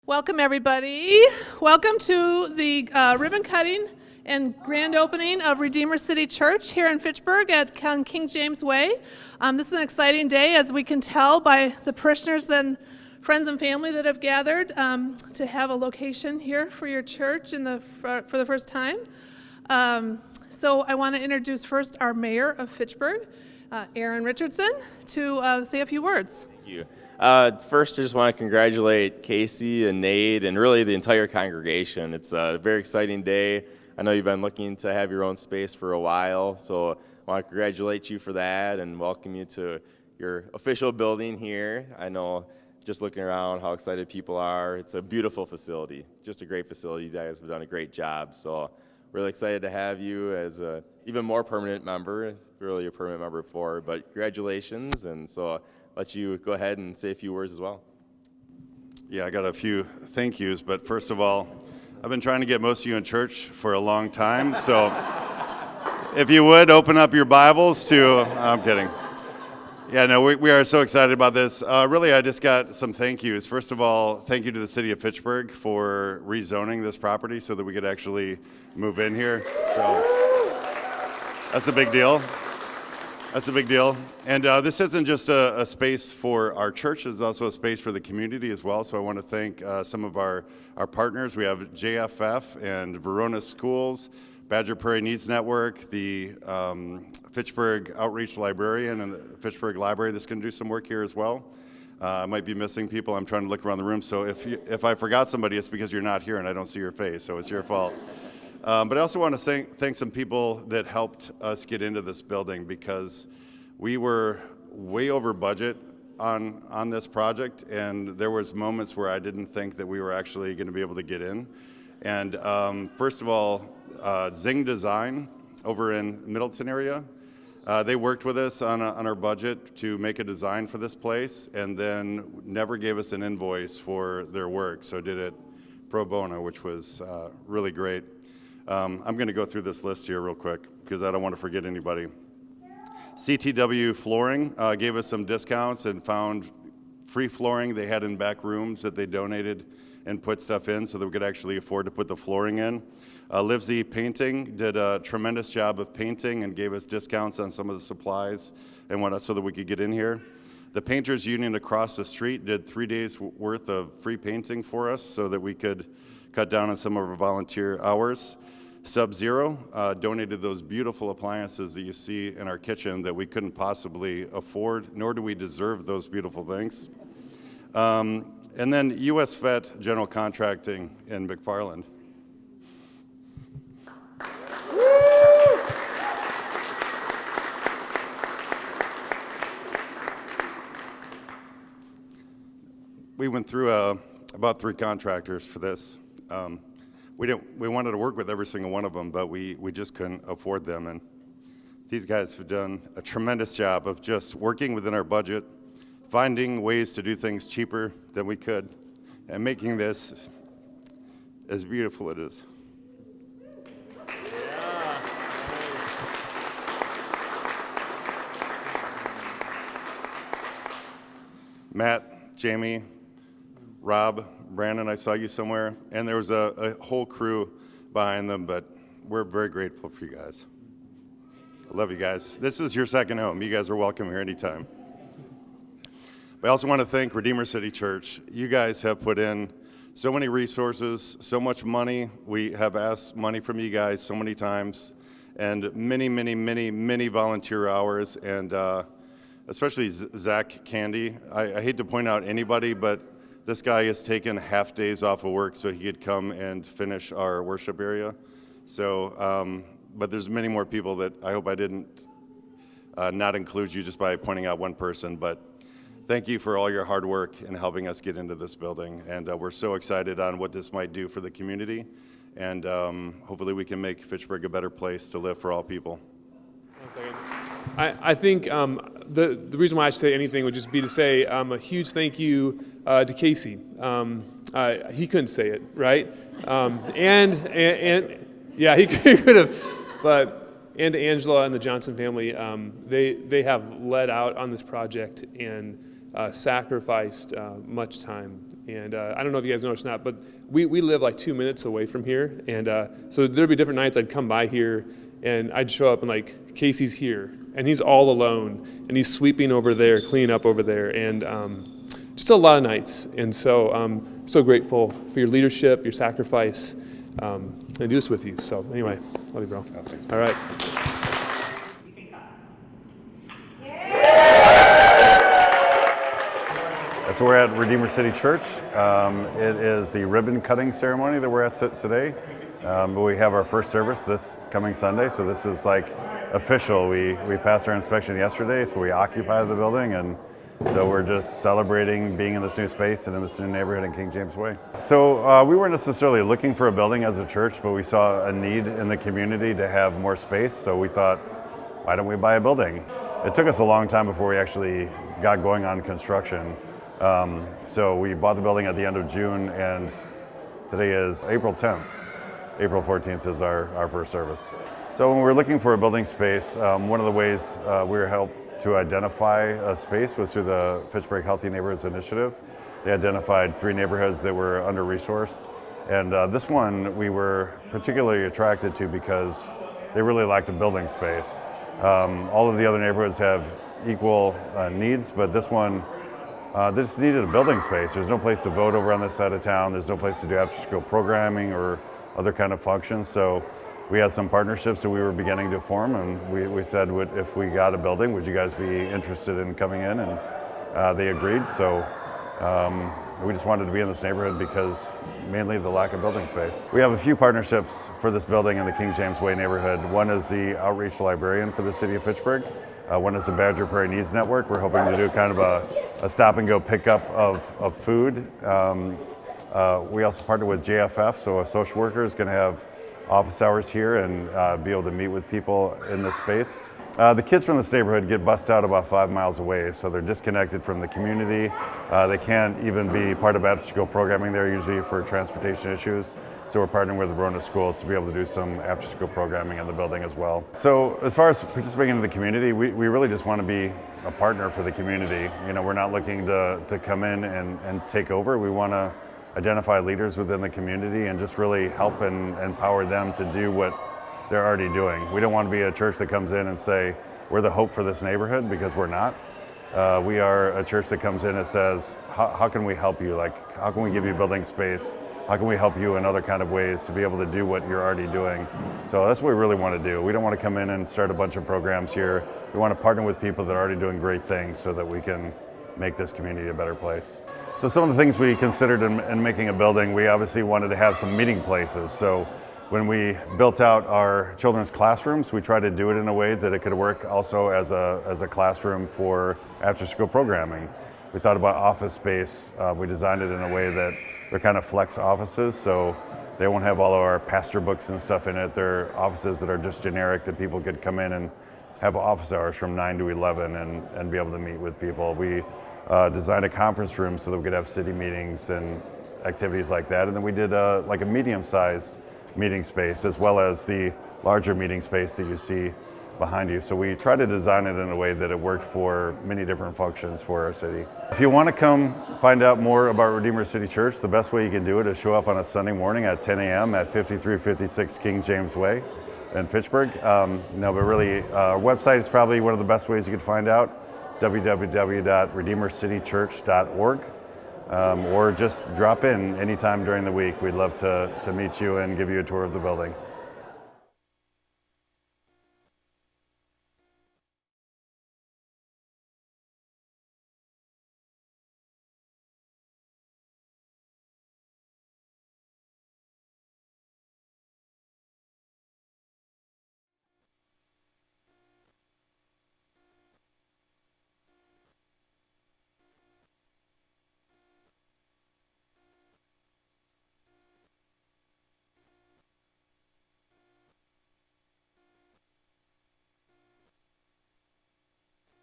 Welcome, everybody. Welcome to the ribbon cutting and grand opening of Redeemer City Church here in Fitchburg at King James Way. This is an exciting day, as we can tell by the parishioners and friends and family that have gathered to have a location here for your church for the first time. So I want to introduce first our mayor of Fitchburg, Aaron Richardson, to say a few words. Thank you. First, I just want to congratulate Casey and Nate and really the entire congregation. It's a very exciting day. I know you've been looking to have your own space for a while, so I want to congratulate you for that and welcome you to your official building here. I know just looking around how excited people are. It's a beautiful facility, just a great facility. You guys have done a great job, so really excited to have you as a even more permanent member. It's really a permanent member before, but congratulations, and so let you go ahead and say a few words as well. Yeah, I got a few thank yous, but first of all, I've been trying to get most of you in church for a long time, so if you would, open up your Bibles to, I'm kidding. Yeah, no, we are so excited about this. Really, I just got some thank yous. First of all, thank you to the city of Fitchburg for rezoning this property so that we could actually move in here. So that's a big deal. That's a big deal. And this isn't just a space for our church, it's also a space for the community as well. So I want to thank some of our partners. We have JFF and Verona Schools, Badger Prairie Needs Network, the Fitchburg Outreach Librarian, and the Fitchburg Library that's going to do some work here as well. I might be missing people. I'm trying to look around the room. So if I forgot somebody, it's because you're not here and I don't see your face, so it's your fault. But I also want to thank some people that helped us get into this building because we were way over budget on this project, and there was moments where I didn't think that we were actually going to be able to get in. And first of all, Zing Design over in Middleton area, they worked with us on our budget to make a design for this place, and then never gave us an invoice for their work, so did it pro bono, which was really great. I'm going to go through this list here real quick because I don't want to forget anybody. CTW Flooring gave us some discounts and found free flooring they had in back rooms that they donated and put stuff in so that we could actually afford to put the flooring in. Livesey Painting did a tremendous job of painting and gave us discounts on some of the supplies and whatnot so that we could get in here. The Painters Union across the street did 3 days worth of free painting for us so that we could cut down on some of our volunteer hours. Sub-Zero donated those beautiful appliances that you see in our kitchen that we couldn't possibly afford, nor do we deserve those beautiful things. And then US Vet General Contracting in McFarland. We went through about 3 contractors for this. We wanted to work with every single one of them, but we just couldn't afford them. And these guys have done a tremendous job of just working within our budget, finding ways to do things cheaper than we could, and making this as beautiful as it is. Matt, Jamie, Rob, Brandon, I saw you somewhere, and there was a whole crew behind them, but we're very grateful for you guys. I love you guys. This is your second home. You guys are welcome here anytime. I also want to thank Redeemer City Church. You guys have put in so many resources, so much money. We have asked money from you guys so many times, and many volunteer hours, and especially Zach Candy. I hate to point out anybody, but this guy has taken half days off of work so he could come and finish our worship area. So, but there's many more people that I hope I didn't not include you just by pointing out one person. But thank you for all your hard work in helping us get into this building. And we're so excited on what this might do for the community. And hopefully we can make Fitchburg a better place to live for all people. 1 second. I think the reason why I should say anything would just be to say a huge thank you to Casey. He couldn't say it, right? And yeah, he could have, and to Angela and the Johnson family, they have led out on this project and sacrificed much time And I don't know if you guys noticed or not, but we live like 2 minutes away from here. And so there'd be different nights I'd come by here and I'd show up and like, Casey's here and he's all alone and he's sweeping over there, cleaning up over there. And just a lot of nights. And so I'm so grateful for your leadership, your sacrifice, and do this with you. So anyway, love you, bro. All right. So we're at Redeemer City Church. It is the ribbon cutting ceremony that we're at today. We have our first service this coming Sunday, so this is like official. We passed our inspection yesterday, so we occupy the building, and so we're just celebrating being in this new space and in this new neighborhood in King James Way. So we weren't necessarily looking for a building as a church, but we saw a need in the community to have more space, so we thought, why don't we buy a building? It took us a long time before we actually got going on construction. So we bought the building at the end of June, and today is April 10th. April 14th is our first service. So when we were looking for a building space, one of the ways we were helped to identify a space was through the Fitchburg Healthy Neighborhoods Initiative. They identified 3 neighborhoods that were under-resourced, and this one we were particularly attracted to because they really lacked a building space. All of the other neighborhoods have equal needs, but this one they just needed a building space. There's no place to vote over on this side of town. There's no place to do after-school programming or other kind of functions. So we had some partnerships that we were beginning to form, and we said, if we got a building, would you guys be interested in coming in? And they agreed. So we just wanted to be in this neighborhood because mainly the lack of building space. We have a few partnerships for this building in the King James Way neighborhood. One is the Outreach Librarian for the city of Fitchburg. One is the Badger Prairie Needs Network. We're hoping to do kind of a stop-and-go pickup of food. We also partner with JFF, so a social worker is going to have office hours here and be able to meet with people in this space. The kids from this neighborhood get bused out about 5 miles away, so they're disconnected from the community. They can't even be part of after-school programming there, usually for transportation issues. So we're partnering with the Verona schools to be able to do some after-school programming in the building as well. So as far as participating in the community, we really just want to be a partner for the community. You know, we're not looking to come in and take over. We want to identify leaders within the community and just really help and empower them to do what they're already doing. We don't want to be a church that comes in and say, we're the hope for this neighborhood, because we're not. We are a church that comes in and says, how can we help you? Like, how can we give you building space? How can we help you in other kind of ways to be able to do what you're already doing? So that's what we really want to do. We don't want to come in and start a bunch of programs here. We want to partner with people that are already doing great things so that we can make this community a better place. So some of the things we considered in making a building, we obviously wanted to have some meeting places. So when we built out our children's classrooms, we tried to do it in a way that it could work also as a classroom for after-school programming. We thought about office space. We designed it in a way that they're kind of flex offices, so they won't have all of our pastor books and stuff in it. They're offices that are just generic, that people could come in and have office hours from 9 to 11 and be able to meet with people. We designed a conference room so that we could have city meetings and activities like that. And then we did like a medium-sized meeting space, as well as the larger meeting space that you see behind you. So we tried to design it in a way that it worked for many different functions for our city. If you want to come find out more about Redeemer City Church, the best way you can do it is show up on a Sunday morning at 10 a.m. at 5356 King James Way in Fitchburg. But really, our website is probably one of the best ways you could find out, www.redeemercitychurch.org. Or just drop in anytime during the week. We'd love to meet you and give you a tour of the building.